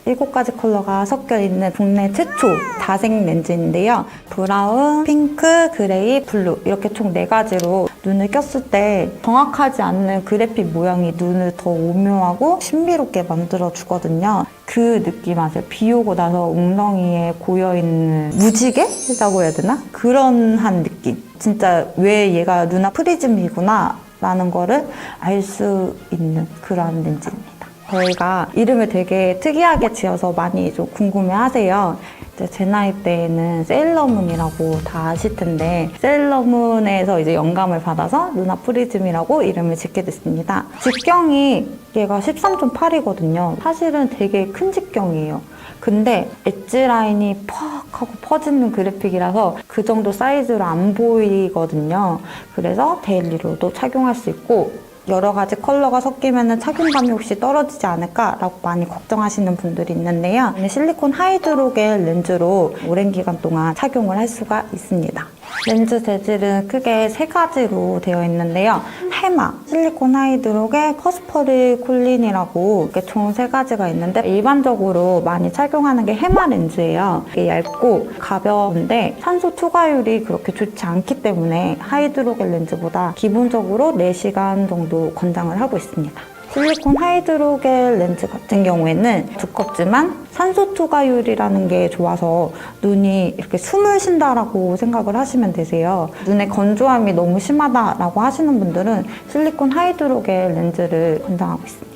7가지 컬러가 섞여있는 국내 최초 다색 렌즈인데요. 브라운, 핑크, 그레이, 블루 이렇게 총 4가지로 눈을 꼈을 때 정확하지 않는 그래픽 모양이 눈을 더 오묘하고 신비롭게 만들어주거든요. 그 느낌 아세요? 비 오고 나서 웅덩이에 고여있는 무지개라고 해야 되나? 그런 한 느낌. 진짜 왜 얘가 루나 프리즘이구나 라는 거를 알 수 있는 그런 렌즈입니다. 저희가 이름을 되게 특이하게 지어서 많이 좀 궁금해하세요. 이제 제 나이 때에는 세일러문이라고 다 아실 텐데 세일러문에서 이제 영감을 받아서 루나 프리즘이라고 이름을 짓게 됐습니다. 직경이 얘가 13.8이거든요. 사실은 되게 큰 직경이에요. 근데 엣지 라인이 퍽 하고 퍼지는 그래픽이라서 그 정도 사이즈로 안 보이거든요. 그래서 데일리로도 착용할 수 있고 여러 가지 컬러가 섞이면 착용감이 혹시 떨어지지 않을까라고 많이 걱정하시는 분들이 있는데요. 실리콘 하이드로겔 렌즈로 오랜 기간 동안 착용을 할 수가 있습니다. 렌즈 재질은 크게 3가지로 되어 있는데요. 해마, 실리콘 하이드로겔, 퍼스퍼리 콜린이라고 이렇게 총 3가지가 있는데 일반적으로 많이 착용하는 게 해마 렌즈예요. 이게 얇고 가벼운데 산소 투과율이 그렇게 좋지 않기 때문에 하이드로겔 렌즈보다 기본적으로 4시간 정도 권장을 하고 있습니다. 실리콘 하이드로겔 렌즈 같은 경우에는 두껍지만 산소 투과율이라는 게 좋아서 눈이 이렇게 숨을 쉰다라고 생각을 하시면 되세요. 눈에 건조함이 너무 심하다라고 하시는 분들은 실리콘 하이드로겔 렌즈를 권장하고 있습니다.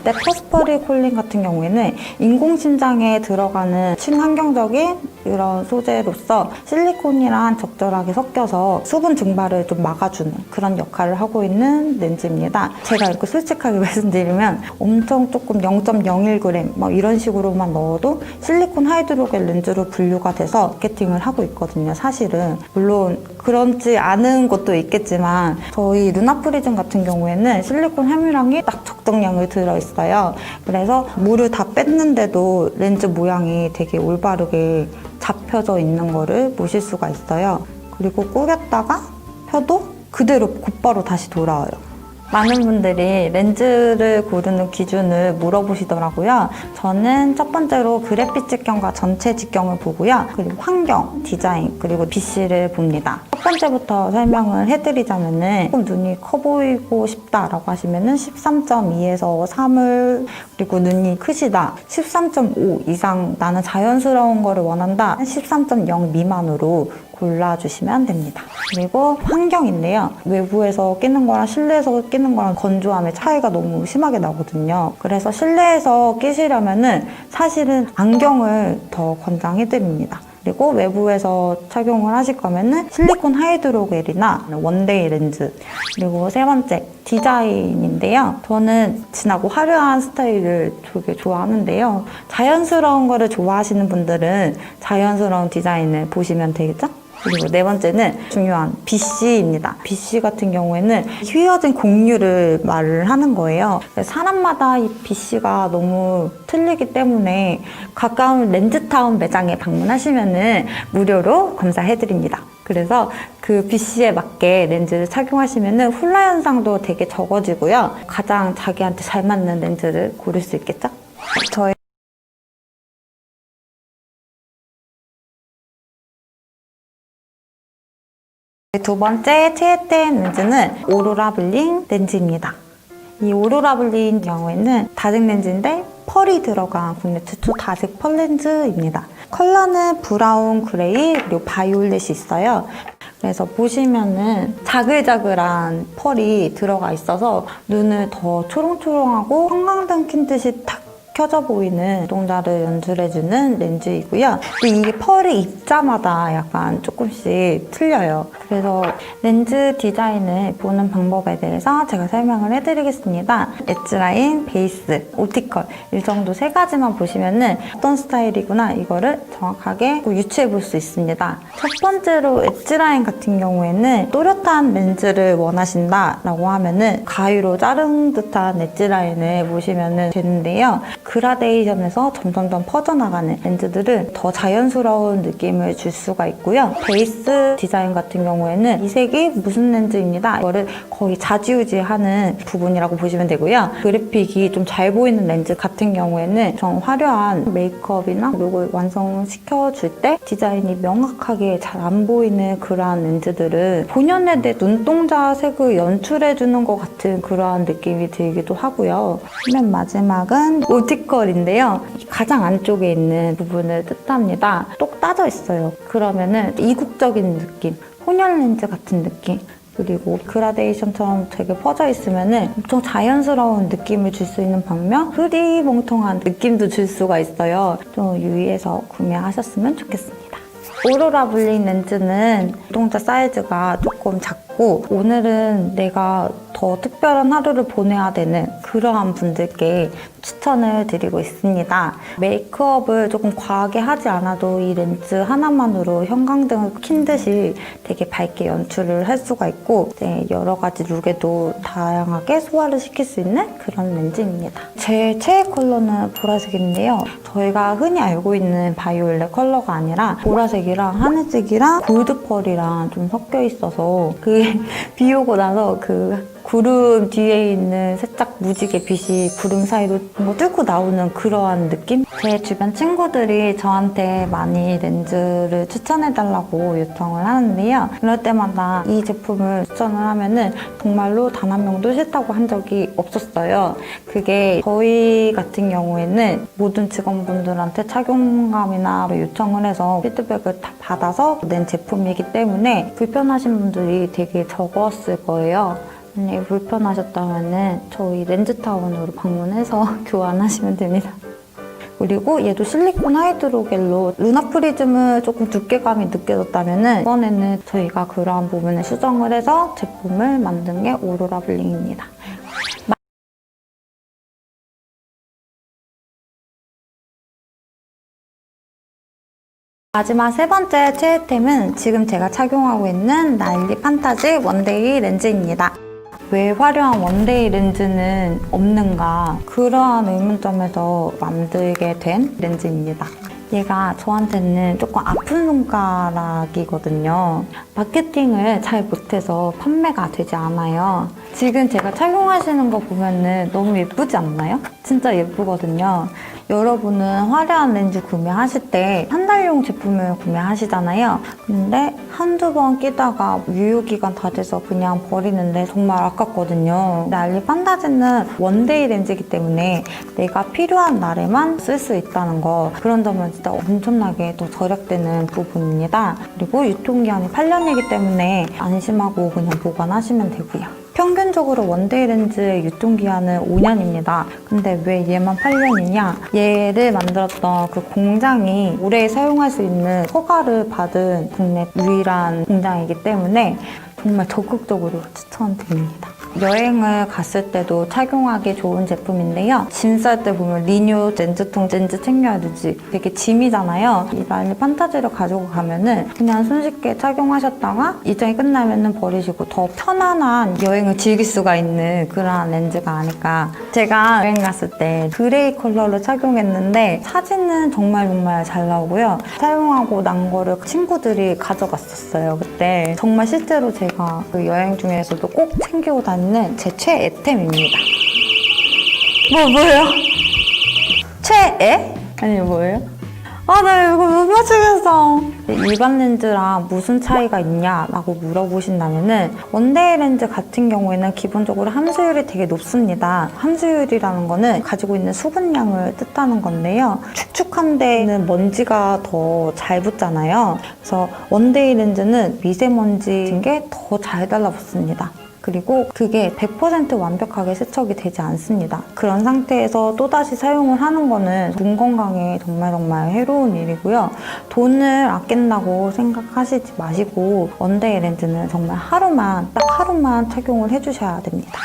퍼스퍼리 콜린 같은 경우에는 인공심장에 들어가는 친환경적인 이런 소재로서 실리콘이랑 적절하게 섞여서 수분 증발을 좀 막아주는 그런 역할을 하고 있는 렌즈입니다. 제가 이렇게 솔직하게 말씀드리면 엄청 조금 0.01g 막 이런 식으로만 넣어도 실리콘 하이드로겔 렌즈로 분류가 돼서 마케팅을 하고 있거든요. 사실은 물론 그렇지 않은 것도 있겠지만 저희 루나 프리즘 같은 경우에는 실리콘 함유량이 딱 적정량을 들어있어요. 그래서 물을 다 뺐는데도 렌즈 모양이 되게 올바르게 잡혀져 있는 거를 보실 수가 있어요. 그리고 꾸겼다가 펴도 그대로 곧바로 다시 돌아와요. 많은 분들이 렌즈를 고르는 기준을 물어보시더라고요. 저는 첫 번째로 그래픽 직경과 전체 직경을 보고요. 그리고 환경, 디자인, 그리고 BC를 봅니다. 첫 번째부터 설명을 해드리자면은 조금 눈이 커 보이고 싶다라고 하시면은 13.2에서 3을 그리고 눈이 크시다 13.5 이상 나는 자연스러운 거를 원한다 13.0 미만으로 골라주시면 됩니다. 그리고 환경인데요. 외부에서 끼는 거랑 실내에서 끼는 거랑 건조함의 차이가 너무 심하게 나거든요. 그래서 실내에서 끼시려면은 사실은 안경을 더 권장해드립니다. 그리고 외부에서 착용을 하실 거면은 실리콘 하이드로겔이나 원데이 렌즈. 그리고 3번째, 디자인인데요. 저는 진하고 화려한 스타일을 되게 좋아하는데요. 자연스러운 거를 좋아하시는 분들은 자연스러운 디자인을 보시면 되겠죠? 그리고 4번째는 중요한 BC입니다. BC 같은 경우에는 휘어진 곡률을 말을 하는 거예요. 사람마다 이 BC가 너무 틀리기 때문에 가까운 렌즈타운 매장에 방문하시면 무료로 검사해드립니다. 그래서 그 BC에 맞게 렌즈를 착용하시면 훌라 현상도 되게 적어지고요. 가장 자기한테 잘 맞는 렌즈를 고를 수 있겠죠? 저희 두 번째 최애템 렌즈는 오로라 블링 렌즈입니다. 이 오로라 블링 경우에는 다색 렌즈인데 펄이 들어간 국내 최초 다색 펄 렌즈입니다. 컬러는 브라운, 그레이, 그리고 바이올렛이 있어요. 그래서 보시면은 자글자글한 펄이 들어가 있어서 눈을 더 초롱초롱하고 형광등 킨 듯이 탁 켜져 보이는 눈동자를 연출해주는 렌즈이고요. 이게 펄이 입자마다 약간 조금씩 틀려요. 그래서 렌즈 디자인을 보는 방법에 대해서 제가 설명을 해드리겠습니다. 엣지라인, 베이스, 오티컬 이 정도 3가지만 보시면은 어떤 스타일이구나 이거를 정확하게 유추해 볼 수 있습니다. 첫 번째로 엣지라인 같은 경우에는 또렷한 렌즈를 원하신다라고 하면은 가위로 자른 듯한 엣지라인을 보시면 되는데요. 그라데이션에서 점점점 퍼져나가는 렌즈들은 더 자연스러운 느낌을 줄 수가 있고요. 베이스 디자인 같은 경우에는 이 색이 무슨 렌즈입니다. 이거를 거의 좌지우지하는 부분이라고 보시면 되고요. 그래픽이 좀 잘 보이는 렌즈 같은 경우에는 좀 화려한 메이크업이나 이걸 완성시켜줄 때 디자인이 명확하게 잘 안 보이는 그러한 렌즈들은 본연의 내 눈동자 색을 연출해주는 것 같은 그러한 느낌이 들기도 하고요. 맨 마지막은 오티컬인데요. 가장 안쪽에 있는 부분을 뜻합니다. 똑 따져 있어요. 그러면은 이국적인 느낌, 혼혈 렌즈 같은 느낌, 그리고 그라데이션처럼 되게 퍼져 있으면 엄청 자연스러운 느낌을 줄 수 있는 반면 흐리멍텅한 느낌도 줄 수가 있어요. 좀 유의해서 구매하셨으면 좋겠습니다. 오로라 블링 렌즈는 눈동자 사이즈가 조금 작고 오늘은 내가 더 특별한 하루를 보내야 되는 그러한 분들께 추천을 드리고 있습니다. 메이크업을 조금 과하게 하지 않아도 이 렌즈 하나만으로 형광등을 킨 듯이 되게 밝게 연출을 할 수가 있고 여러 가지 룩에도 다양하게 소화를 시킬 수 있는 그런 렌즈입니다. 제 최애 컬러는 보라색인데요. 저희가 흔히 알고 있는 바이올렛 컬러가 아니라 보라색이랑 하늘색이랑 골드펄이랑 좀 섞여 있어서 그게 비 오고 나서 그 구름 뒤에 있는 살짝 무지개 빛이 구름 사이로 뭐 뚫고 나오는 그러한 느낌? 제 주변 친구들이 저한테 많이 렌즈를 추천해달라고 요청을 하는데요. 그럴 때마다 이 제품을 추천을 하면은 정말로 단 한 명도 싫다고 한 적이 없었어요. 그게 저희 같은 경우에는 모든 직원분들한테 착용감이나 요청을 해서 피드백을 다 받아서 낸 제품이기 때문에 불편하신 분들이 되게 적었을 거예요. 만약에 불편하셨다면 저희 렌즈타운으로 방문해서 교환하시면 됩니다. 그리고 얘도 실리콘 하이드로겔로 루나 프리즘을 조금 두께감이 느껴졌다면 이번에는 저희가 그러한 부분을 수정을 해서 제품을 만든 게 오로라 블링입니다. 마지막 세 번째 최애템은 지금 제가 착용하고 있는 나일리 판타지 원데이 렌즈입니다. 왜 화려한 원데이 렌즈는 없는가 그러한 의문점에서 만들게 된 렌즈입니다. 얘가 저한테는 조금 아픈 손가락이거든요. 마케팅을 잘 못해서 판매가 되지 않아요. 지금 제가 착용하시는 거 보면은 너무 예쁘지 않나요? 진짜 예쁘거든요. 여러분은 화려한 렌즈 구매하실 때 한 달용 제품을 구매하시잖아요. 근데 한두 번 끼다가 유효기간 다 돼서 그냥 버리는데 정말 아깝거든요. 나일리 판타지는 원데이 렌즈이기 때문에 내가 필요한 날에만 쓸 수 있다는 거 그런 점은 진짜 엄청나게 더 절약되는 부분입니다. 그리고 유통기한이 8년이기 때문에 안심하고 그냥 보관하시면 되고요. 평균적으로 원데이 렌즈의 유통기한은 5년입니다. 근데 왜 얘만 8년이냐? 얘를 만들었던 그 공장이 오래 사용할 수 있는 허가를 받은 국내 유일한 공장이기 때문에 정말 적극적으로 추천드립니다. 여행을 갔을 때도 착용하기 좋은 제품인데요. 짐 쌀 때 보면 리뉴 렌즈통 렌즈 챙겨야 되지 되게 짐이잖아요. 이 나일리 판타지를 가지고 가면은 그냥 손쉽게 착용하셨다가 일정이 끝나면은 버리시고 더 편안한 여행을 즐길 수가 있는 그런 렌즈가 아닐까. 제가 여행 갔을 때 그레이 컬러를 착용했는데 사진은 정말 잘 나오고요. 사용하고 난 거를 친구들이 가져갔었어요. 그때 정말 실제로 제가 그 여행 중에서도 꼭 챙기고 다니는 제 최애템입니다. 뭐예요? 최애? 아니 뭐예요? 나 이거 못 맞추겠어. 일반 렌즈랑 무슨 차이가 있냐라고 물어보신다면은 원데이 렌즈 같은 경우에는 기본적으로 함수율이 되게 높습니다. 함수율이라는 거는 가지고 있는 수분량을 뜻하는 건데요. 축축한 데는 먼지가 더 잘 붙잖아요. 그래서 원데이 렌즈는 미세먼지인 게 더 잘 달라붙습니다. 그리고 그게 100% 완벽하게 세척이 되지 않습니다. 그런 상태에서 또다시 사용을 하는 거는 눈 건강에 정말 해로운 일이고요. 돈을 아낀다고 생각하시지 마시고 원데이 렌즈는 정말 딱 하루만 착용을 해주셔야 됩니다.